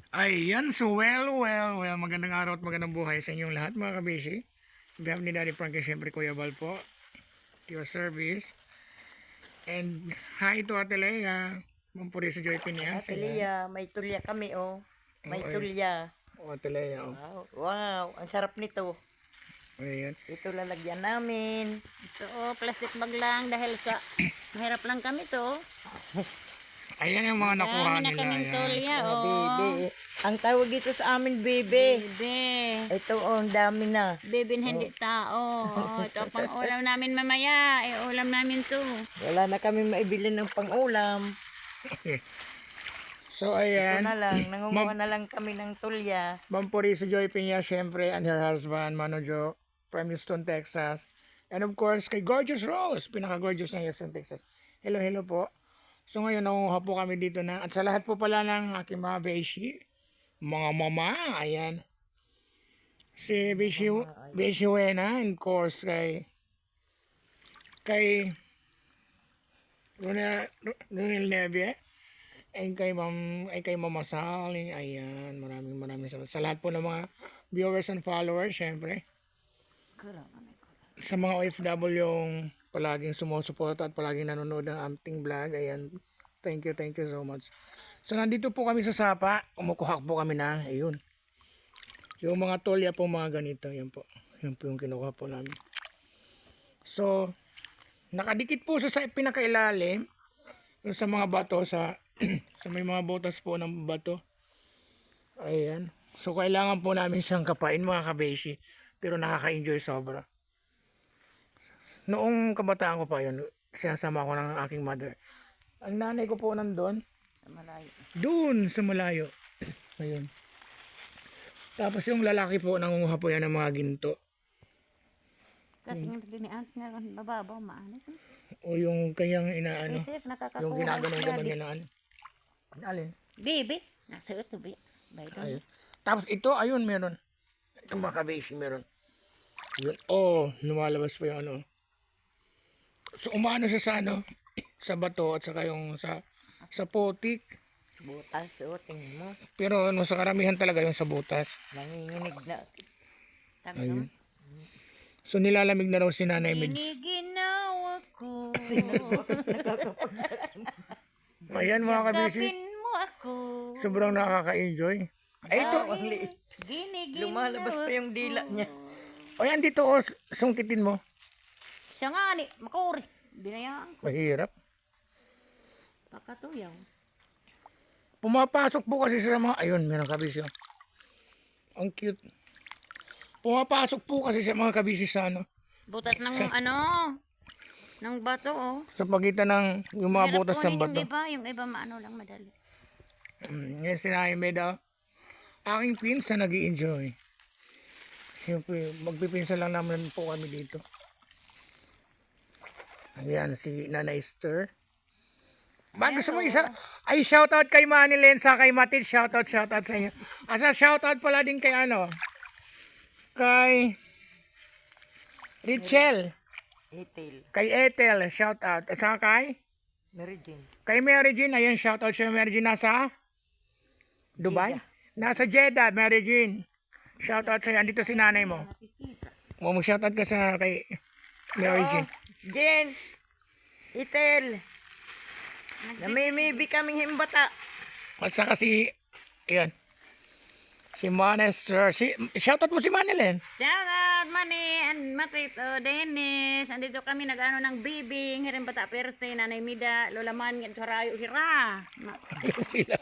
Ayan, so well, magandang araw at magandang buhay sa inyong lahat mga kabeshi. On behalf ni Daddy Frankie, syempre Kuya Bal po, to your service. And hi to Ate Lea, Mampuri sa Joy Pinias. Ate Lia, may tulya kami oh. May Okay. tulya. O Ate Lea, o. Wow, ang sarap nito. Ayan. Ito lalagyan namin. Ito oh, plastic bag lang dahil sa mahirap lang kami to. Ayan yung mga nakuha Dami na nila. kaming Ayan. tulya, oh. Bebe. Ang tawag dito sa amin, bebe. Bebe. Ito oh, ang dami na. Bebe hindi tao. Oh, ito ang pang-ulam namin mamaya. Ulam namin to. Wala na kami maibili ng pang-ulam. So Ito ayan, na lang, nangunguha na lang kami ng tulya. Mampuri sa Joy Pinias, syempre, and her husband, Manojo, from Houston, Texas. And of course, kay Gorgeous Rose, pinaka-gorgeous ng Houston, Texas. Hello po. So ngayon, nangunguha po kami dito na, at sa lahat po pala ng aking mga beshi, mga mama, ayan. Si Beshi Wena, and of course, kay Ronel Neve, ay kay Mama Sally, ayan, maraming salamat. Sa lahat po ng mga viewers and followers, syempre. Sa mga OFW yung palaging sumusuporta at palaging nanonood ng ating vlog, ayan, thank you so much. So nandito po kami sa Sapa, kumukuha po kami na, ayun, yung mga tolya po mga ganito, yan po yung kinukuha po namin. So nakadikit po sa pinakailalim, yung sa mga bato, sa may mga botas po ng bato, ayan. So kailangan po namin siyang kapain mga kabeshi, pero nakaka-enjoy sobra. Noong kabataan ko pa yun, sinasama ko ng aking mother. Ang nanay ko po nandun, Sa malayo. doon sa malayo. Ayun. Tapos yung lalaki po, nangunguha po yan ng mga ginto. Kasi nga diniant nga bababaw maanis. O yung kanyang inaano, Isip nakakakuha. yung ginaganon niya na ano. Alin? Bebe. Nasa ito ba? Bayron. Ayun. Tapos ito, ayun, meron. Itong mga kabeshi, meron. Yun, oh, lumalabas pa yung ano. So umano siya sa ano, sa bato at saka yung sa putik. Butas, oh, tingin mo. Pero ano, sa karamihan talaga yung sa butas. Nanginginig na. Ayun. So nilalamig na raw si Nanay Mids. Giniginaw ako. Ayan mga kabeshi, Kapin mo ako. sobrang nakaka-enjoy. Ay ito, Ang liit. Giniginaw. Lumalabas pa yung dila niya. o yan dito, oh, sungkitin mo. Siya nga ni, makuri. Binayaan. Mahirap. Pakatuyaw. Pumapasok po kasi sa mga, ayun, meron kabisyo. Ang cute. Pumapasok po kasi sa mga kabisyo sa ano, Butas ng ano, ng bato oh. sa pagitan ng yung mga Hirap butas ng kunin bato. yung iba maano lang madali. Yan sinabi daw, aking pinsan nag-i-enjoy. Siyempre, magpipinsan lang naman po kami dito. Ayan, si Nanay Esther. Gusto mo isa? Ay, shoutout kay Manny Lensa, kay Matid, shoutout sa inyo. Asa shoutout pala din kay ano? Kay Richel, Itil. kay Ethel, shoutout. At saka Mary Jane. kay Mary Jean, ayun, shoutout siya. Mary Jean nasa Dubai? Nasa Jeddah, Mary Jean. Shoutout sa'yo. Andito si nanay mo. Shoutout ka sa kay Mary Jean. Jen! Itel! Namimibi kaming himbata. At saka ayan, si Manester. Shoutout mo si Manilyn. Shout out Manny and Matito Dennis. Andito kami nag-ano ng bibing, hirin bata perse, nanay Mida, lola man, yan harayo hira. Ayun sila.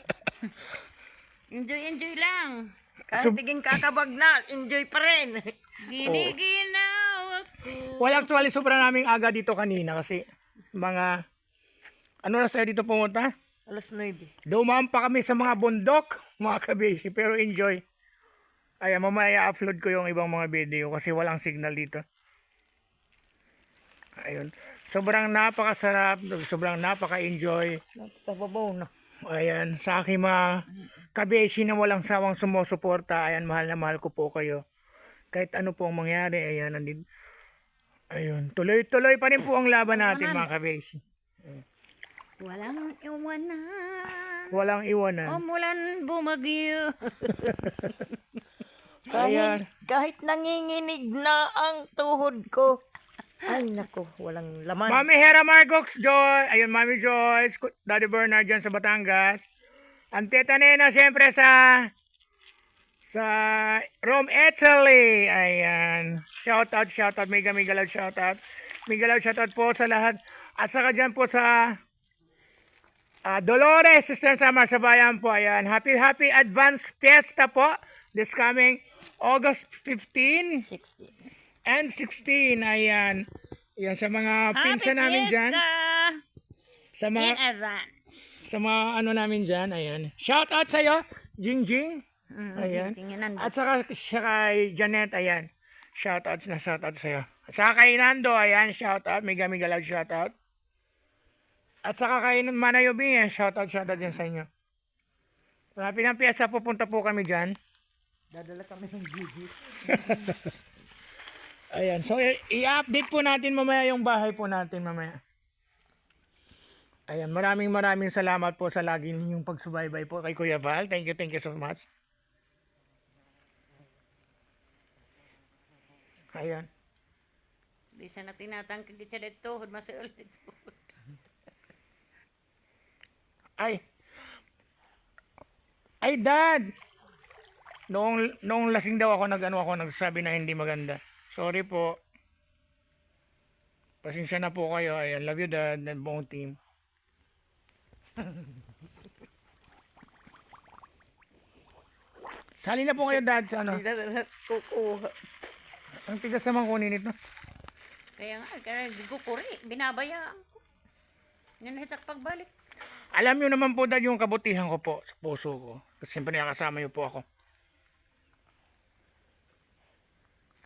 Enjoy lang. Kahit tiging kakabag na, enjoy pa rin. Giniginaw ako. Well, actually, sobrang naming aga dito kanina kasi mga, ano na sa'yo dito pumunta? Alas 9. Dumaan pa kami sa mga bundok, mga kabeshi, pero enjoy. Ayan, mamaya upload ko yung ibang mga video kasi walang signal dito. Ayun. Sobrang napakasarap, sobrang napaka-enjoy. Nagtababaw na. Ayan, sa aking mga kabeshi na walang sawang sumusuporta, ayan, mahal na mahal ko po kayo. Kahit ano po ang mangyari, ayan, ayun, tuloy-tuloy pa rin po ang laban natin mga kabeshi. Walang iwanan. Walang iwanan. Umulan bumagyo. Ayan. Kahit nanginginig na ang tuhod ko. Ay, nako, walang laman. Mami Hera Margox Joy. Ayun, Mami Joyce. Daddy Bernard dyan sa Batangas. Ang Tita Nena, siyempre sa Rome, Italy. Ayan. Shoutout. Mega loud shoutout. Mega loud shoutout po sa lahat. At saka dyan po sa Dolores, Sister Samar sa bayan po. Ayan. Happy advance fiesta po. This coming August 15 60. and 16. Ayan. Ayan sa mga pinsan namin dyan. Sa In mga, advance. sa mga ano namin dyan. Ayan. Shoutout sa'yo, Jingjing. Ayan. Tingnan. At saka siya kay Janet, ayan. Shoutout sa'yo. At saka kay Nando, ayan. Shoutout. Mega loud shoutout. At saka kay Manayobing, shoutout dyan sa inyo. Malapit ng piyesa, pupunta po kami dyan. Dadala kami ng Gigi. Ayan. So, i-update po natin mamaya yung bahay po natin mamaya. Ayan. Maraming salamat po sa lagi ninyong pagsubaybay po kay Kuya Val. Thank you so much. Ayan. Bisa na tinatangkag siya dito. Masulit. Ay, Dad! Noong lasing daw ako, nagsabi na hindi maganda. Sorry po. Pasensya na po kayo. Ayan, love you, Dad, and buong team. Sali na po kayo, Dad, sa ano. Kukuha. Ang tigas naman kunin ito. Kaya nga, kaya gugukuri. Binabayaan ko. Nanahit pagbalik. Alam nyo naman po, Dad, yung kabutihan ko po sa puso ko. Kasi siyempre nakasama nyo po ako.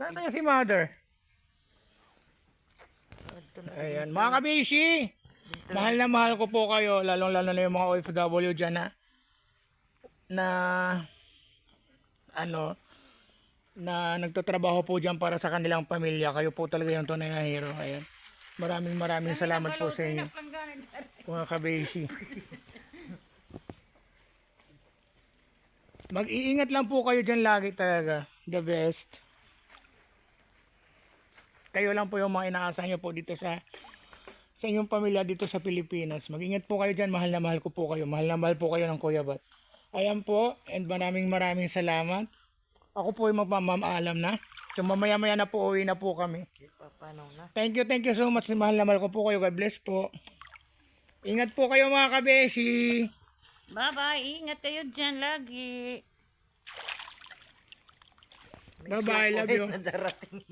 Saan kaya si Mother? Ayan, mga kabishi! Mahal na mahal ko po kayo, lalong-lalo na yung mga OFW dyan na nagtatrabaho po dyan para sa kanilang pamilya. Kayo po talaga yung tunay na hero. Ayan. Maraming salamat po sa inyo, mga kabishi. Mag-iingat lang po kayo dyan lagi talaga. The best. Kayo lang po yung mga inaasahan nyo po dito sa inyong pamilya dito sa Pilipinas. Mag-ingat po kayo dyan. Mahal na mahal ko po kayo. Mahal na mahal po kayo ng Kuya Bat. Ayan po. And maraming salamat. Ako po yung magmamaalam na. So mamaya na po uwi na po kami. Thank you so much. Mahal na mahal ko po kayo. God bless po. Ingat po kayo mga kabeshi. Bye-bye. Ingat kayo dyan lagi. Bye-bye. Love you. Darating.